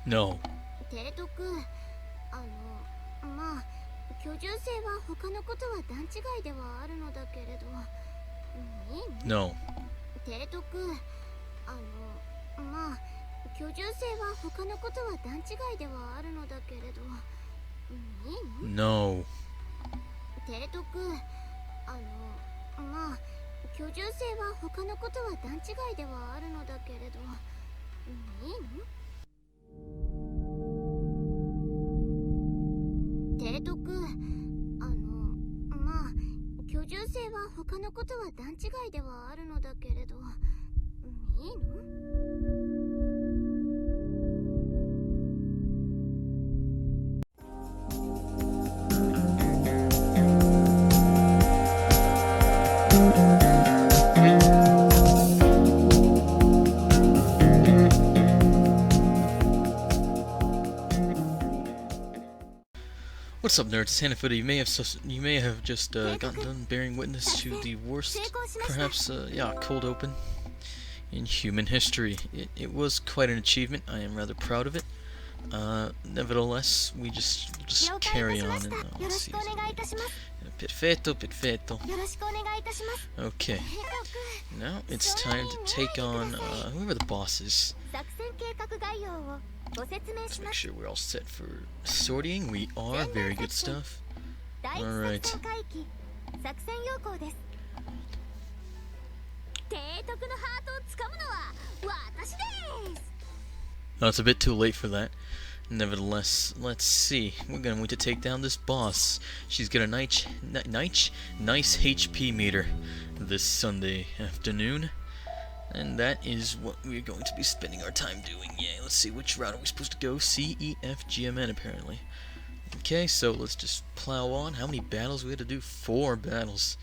No. No. 居住性は他のことは段違いではあるのだけれど、いいの？ No. 提督、まあ居住性は他のことは段違いではあるのだけれど、いいの？提督、まあ居住性は他のことは段違いではあるのだけれど、いいの？ What's up, nerds? It's Hanafuda. You may have just gotten done bearing witness to the worst, perhaps, cold open in human history. It was quite an achievement. I am rather proud of it. Nevertheless, we'll just carry on and let's see. Perfetto, perfetto. Okay. Now it's time to take on whoever the boss is. Let's make sure we're all set for sorting. We are. Very good stuff. Alright. No, it's a bit too late for that. Nevertheless, let's see. We're going to take down this boss. She's got a nice HP meter this Sunday afternoon. And that is what we're going to be spending our time doing. Yeah, let's see, which route are we supposed to go? C, E, F, G, M, N, apparently. Okay, so let's just plow on. How many battles we had to do? 4 battles.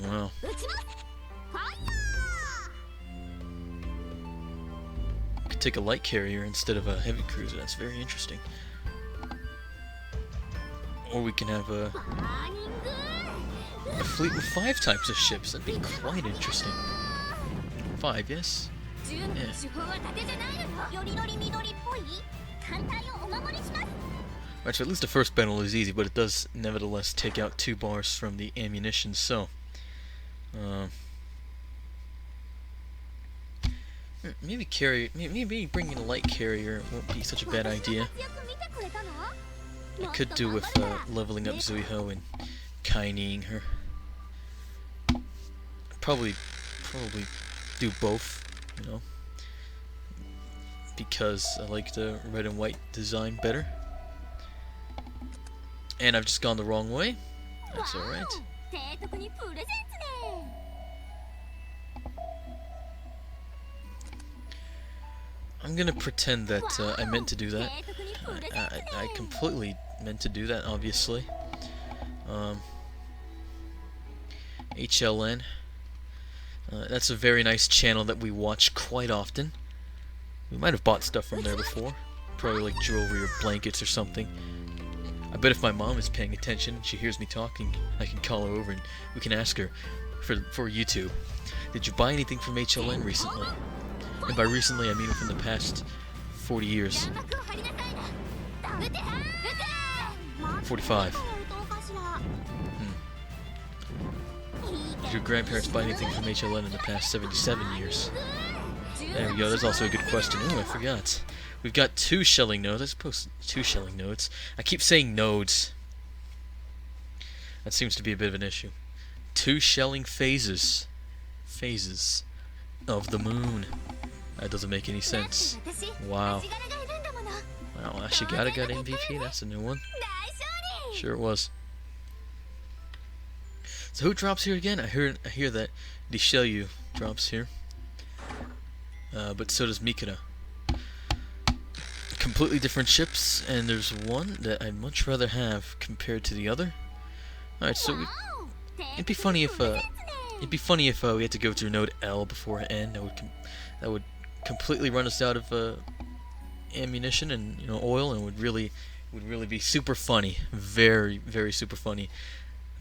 Wow. We could take a light carrier instead of a heavy cruiser. That's very interesting. Or we can have a fleet with 5 types of ships. That'd be quite interesting. 5, yes? Yeah. Right, so at least the first battle is easy, but it does nevertheless take out 2 bars from the ammunition, so... maybe bringing a light carrier won't be such a bad idea. I could do with leveling up Zuiho and Kaining her. Probably do both, you know, because I like the red and white design better. And I've just gone the wrong way. That's alright. I'm gonna pretend that I meant to do that. I completely meant to do that, obviously. HLN. That's a very nice channel that we watch quite often. We might have bought stuff from there before. Probably like jewelry or blankets or something. I bet if my mom is paying attention and she hears me talking, I can call her over and we can ask her for YouTube. Did you buy anything from HLN recently? And by recently I mean within the past 40 years. 45. Did your grandparents buy anything from HLN in the past 77 years? There we go, that's also a good question. Oh, I forgot. We've got 2 shelling nodes. I suppose 2 shelling nodes. I keep saying nodes. That seems to be a bit of an issue. 2 shelling phases. Phases of the moon. That doesn't make any sense. Wow. Wow, Ashigata got MVP? That's a new one. Sure it was. So who drops here again? I hear that Dishelyu drops here. But so does Mikura. Completely different ships, and there's one that I'd much rather have compared to the other. Alright, so it'd be funny if we had to go through node L before N. That would completely run us out of ammunition and oil, and would really be super funny, very very super funny.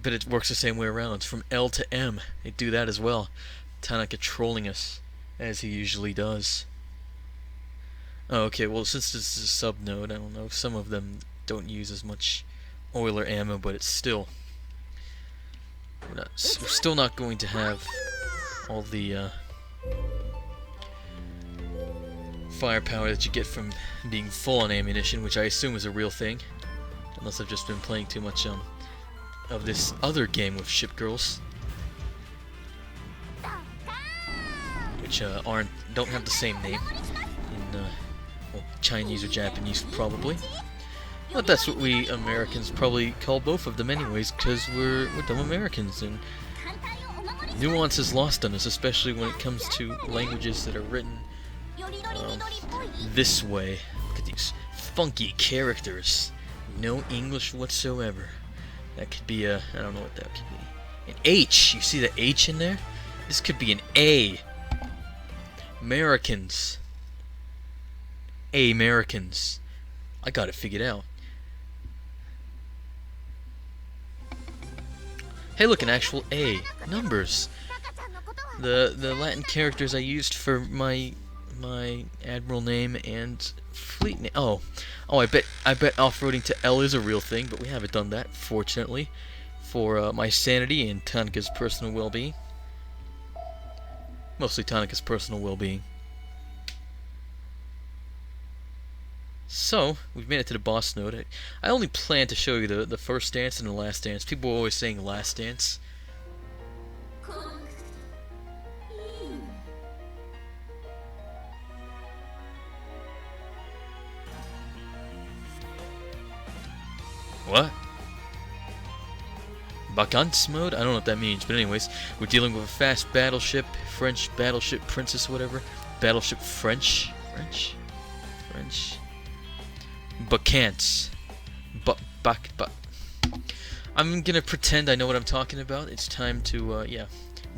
But it works the same way around. From L to M, they do that as well. Tanaka trolling us as he usually does. Oh, okay. Well, since this is a sub node, I don't know. Some of them don't use as much oil or ammo, but it's still we're still not going to have all the firepower that you get from being full on ammunition, which I assume is a real thing, unless I've just been playing too much of this other game with ship girls, which don't have the same name in well, Chinese or Japanese probably. But that's what we Americans probably call both of them anyways, because we're dumb Americans, and nuance is lost on us, especially when it comes to languages that are written this way. Look at these funky characters. No English whatsoever. That could be a... I don't know what that could be. An H! You see the H in there? This could be an A. Americans. Americans. I got it figured out. Hey, look, an actual A. Numbers. The Latin characters I used for my admiral name and fleet name. Oh, I bet off-roading to L is a real thing, but we haven't done that, fortunately, for my sanity and Tanaka's personal well-being. Mostly Tanaka's personal well-being. So, we've made it to the boss node. I only plan to show you the first dance and the last dance. People are always saying last dance. What? Vacances mode? I don't know what that means, but anyways, we're dealing with a fast battleship, French battleship princess, whatever. Battleship French? Vacances. I'm gonna pretend I know what I'm talking about. It's time to, yeah,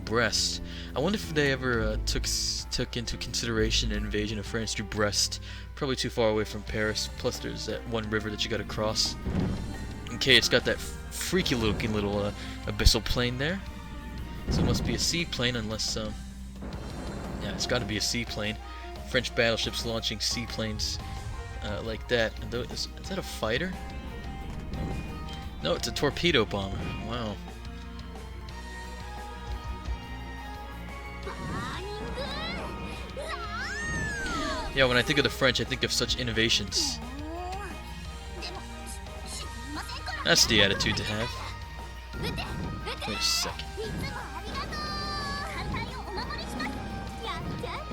Brest. I wonder if they ever took into consideration an invasion of France through Brest. Probably too far away from Paris. Plus, there's that one river that you gotta cross. Okay, it's got that freaky looking little abyssal plane there. So it must be a seaplane, unless yeah, it's got to be a seaplane. French battleships launching seaplanes like that. And is that a fighter? No, it's a torpedo bomber. Wow. Yeah, when I think of the French, I think of such innovations. That's the attitude to have. Wait a second.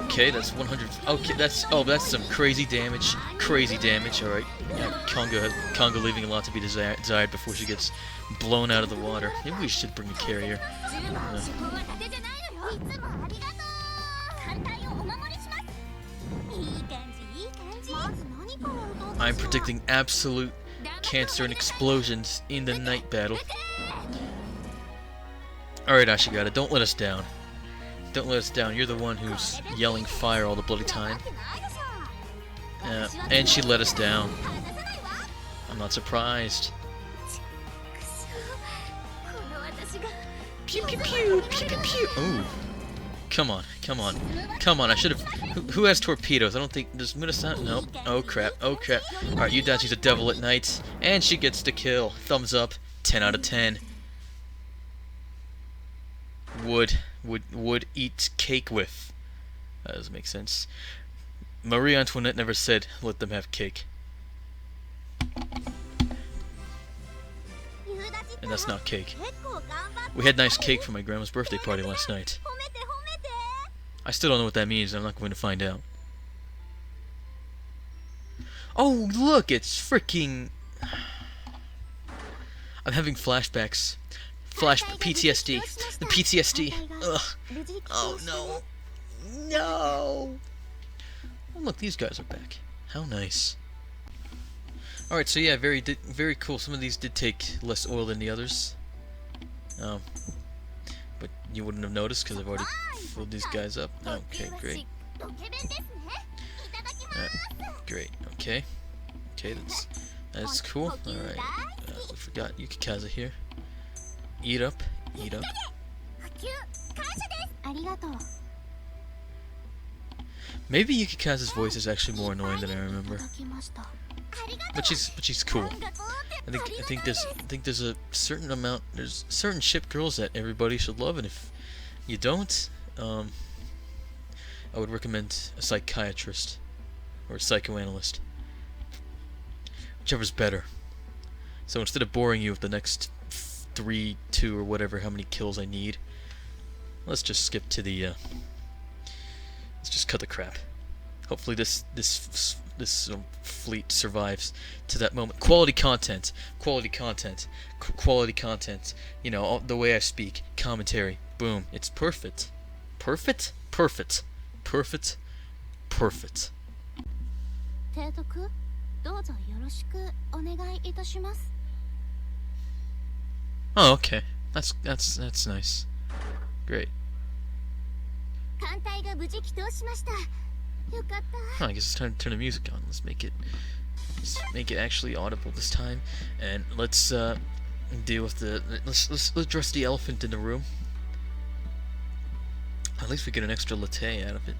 Okay, that's 100. Okay, that's some crazy damage. Crazy damage. All right. Yeah, Congo leaving a lot to be desired before she gets blown out of the water. Maybe we should bring a carrier. I'm predicting absolute cancer and explosions in the night battle. Alright, Ashigata, don't let us down. Don't let us down. You're the one who's yelling fire all the bloody time. And she let us down. I'm not surprised. Pew pew pew, pew pew pew. Ooh. Come on, come on, come on! I should have. Who has torpedoes? I don't think. Does Murasaki? Nope. Oh crap! Oh crap! All right, Udachi's a devil at night, and she gets the kill. Thumbs up. 10 out of 10. Would eat cake with. That doesn't make sense. Marie Antoinette never said let them have cake. And that's not cake. We had nice cake for my grandma's birthday party last night. I still don't know what that means. I'm not going to find out. Oh, look! It's freaking... I'm having flashbacks. PTSD. The PTSD. Ugh. Oh, no. No! Oh, look, these guys are back. How nice. Alright, so yeah, very cool. Some of these did take less oil than the others. But you wouldn't have noticed because I've already filled these guys up. Okay, great. Great, Okay. Okay, that's cool. Alright. We forgot Yukikaza here. Eat up. Eat up. ありがとう Maybe Yukikaza's voice is actually more annoying than I remember. いただきました But she's cool. I think there's a certain amount, there's certain ship girls that everybody should love, and if you don't, I would recommend a psychiatrist or a psychoanalyst, whichever's better. So instead of boring you with the next 3, 2, or whatever, how many kills I need, let's just skip to the. Let's just cut the crap. Hopefully this fleet survives to that moment. Quality content, quality content, quality content. You know, the way I speak, commentary. Boom, it's perfect, perfect, perfect, perfect, perfect. 提督どうぞよろしくお願いいたします Oh, okay. That's nice. Great. 艦隊が無事帰投しましたよかった Oh, I guess it's time to turn the music on. Let's make it actually audible this time, and let's deal with let's address the elephant in the room. At least we get an extra latte out of it.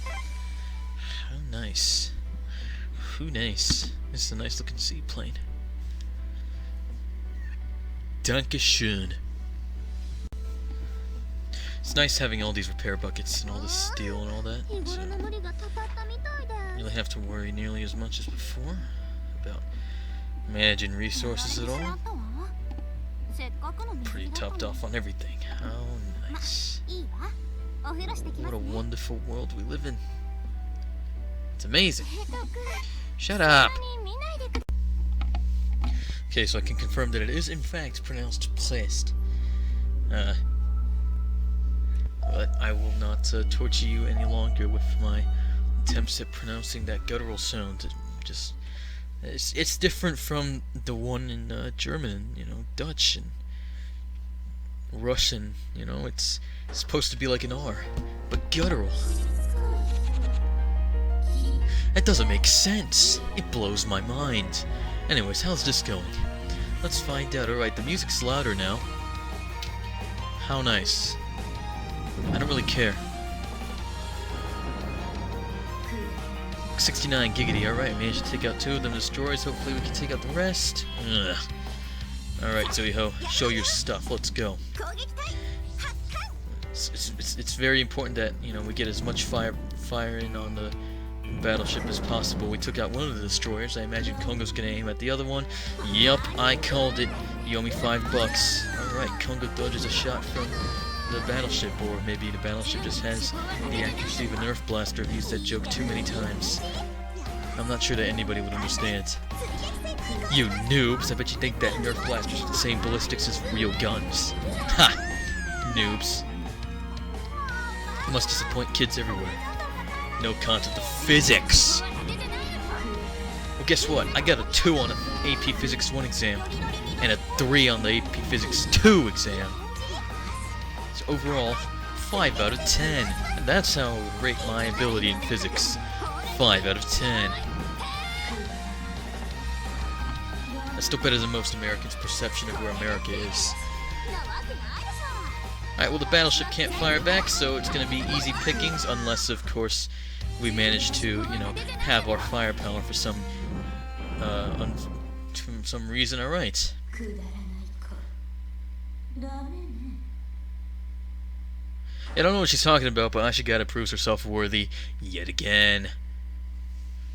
How nice. Who nice. This is a nice looking seaplane. Dankeschön. It's nice having all these repair buckets and all this steel and all that. 日頃 So の無理がたたったみたいで you don't have to worry nearly as much as before about managing resources at な all. ったわせっかくの水 Pretty だから topped off on everything. How nice. いいわお風呂してきま What す a ね wonderful world we live in. It's amazing. 提督 Shut そん up. なに見ないでくだ Okay, so I can confirm that it is in fact pronounced placed. But I will not torture you any longer with my attempts at pronouncing that guttural sound. It's different from the one in German, you know, Dutch and Russian. You know, it's supposed to be like an R, but guttural. That doesn't make sense. It blows my mind. Anyways, how's this going? Let's find out. Alright, the music's louder now. How nice. I don't really care. 69 giggity, alright, managed to take out 2 of them destroyers, hopefully we can take out the rest. Ugh. Alright, Zoe-ho, show your stuff, let's go. 攻撃隊発艦 It's very important that, you know, we get as much fire in on the battleship as possible. We took out one of the destroyers, I imagine Kongo's gonna aim at the other one. Yup, I called it. You owe me $5. Alright, Kongo dodges a shot from the battleship, or maybe the battleship just has the accuracy of a Nerf blaster. I've used that joke too many times. I'm not sure that anybody would understand. You noobs, I bet you think that Nerf blasters have the same ballistics as real guns. Ha! Noobs. You must disappoint kids everywhere. No concept of physics. Well, guess what? I got a 2 on the AP Physics 1 exam, and a 3 on the AP Physics 2 exam. So overall, 5 out of 10. And that's how I would rate my ability in physics. 5 out of 10. That's still better than most Americans' perception of where America is. なわけないでしょ Alright, well the battleship can't fire back, so it's gonna be easy pickings, unless of course we manage to, you know, have our firepower for some, from some reason. Alright. くだらないかダメね I don't know what she's talking about, but Ashigata proves herself worthy yet again.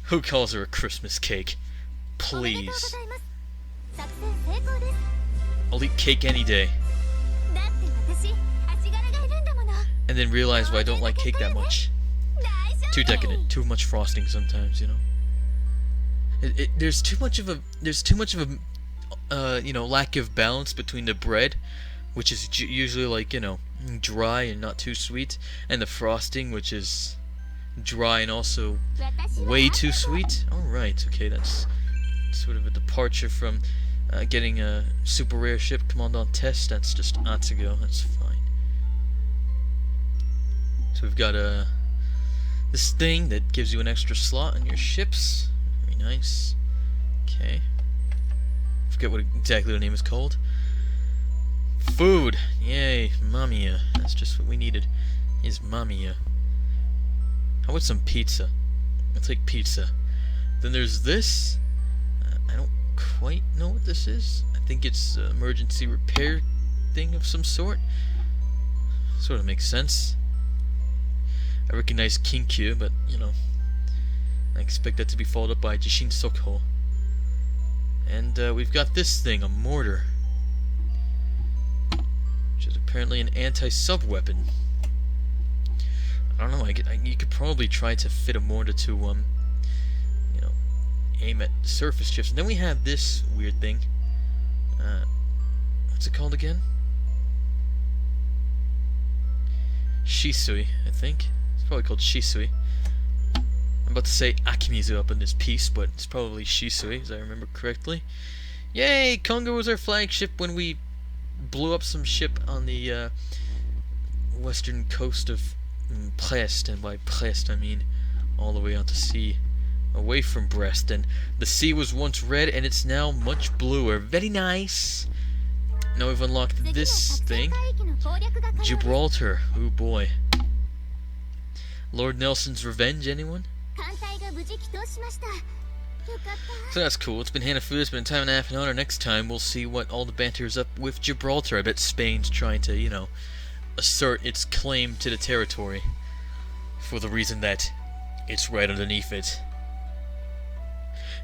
Who calls her a Christmas cake? おめでとうご Please. ざいます作戦成功です I'll eat cake any day. だって私足柄がいるんだもの And then realize why I don't like cake that much. 大丈夫 Too decadent, too much frosting sometimes, you know. There's too much of a, you know, lack of balance between the bread, which is usually like, you know, dry and not too sweet, and the frosting, which is dry and also 私は way too sweet. Alright, okay, that's sort of a departure from getting a super rare ship commandant test. That's just Atsugo, that's fine. So we've got this thing that gives you an extra slot on your ships. Very nice. Okay. Forget what exactly the name is called. Food! Yay, Mamiya. That's just what we needed. Is Mamiya. How about some pizza? I'll take pizza. Then there's this. I don't quite know what this is. I think it's an emergency repair thing of some sort. Sort of makes sense. I recognize Kinkyu, but, you know, I expect that to be followed up by Jishin Sokho. And we've got this thing, a mortar. Which is apparently an anti-sub weapon. I don't know, you could probably try to fit a mortar to, you know, aim at surface chips. And then we have this weird thing. What's it called again? Shisui, I think. It's probably called Shisui. I'm about to say Akimizu up in this piece, but it's probably Shisui, as I remember correctly. Yay! Kongo was our flagship when we blew up some ship on the western coast of Brest, and by Brest I mean all the way out to sea, away from Brest. And the sea was once red, and it's now much bluer. Very nice! Now we've unlocked this thing. Gibraltar. Oh boy. Lord Nelson's Revenge, anyone? So that's cool. It's been Hanafuda. It's been a time and a half. And on our next time, we'll see what all the banter is up with Gibraltar. I bet Spain's trying to, you know, assert its claim to the territory for the reason that it's right underneath it.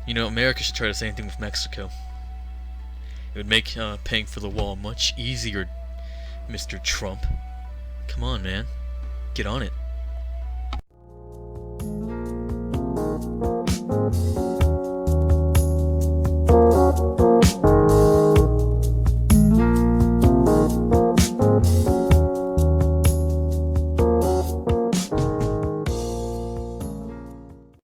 You know, America should try the same thing with Mexico. It would make paying for the wall much easier, Mr. Trump. Come on, man. Get on it.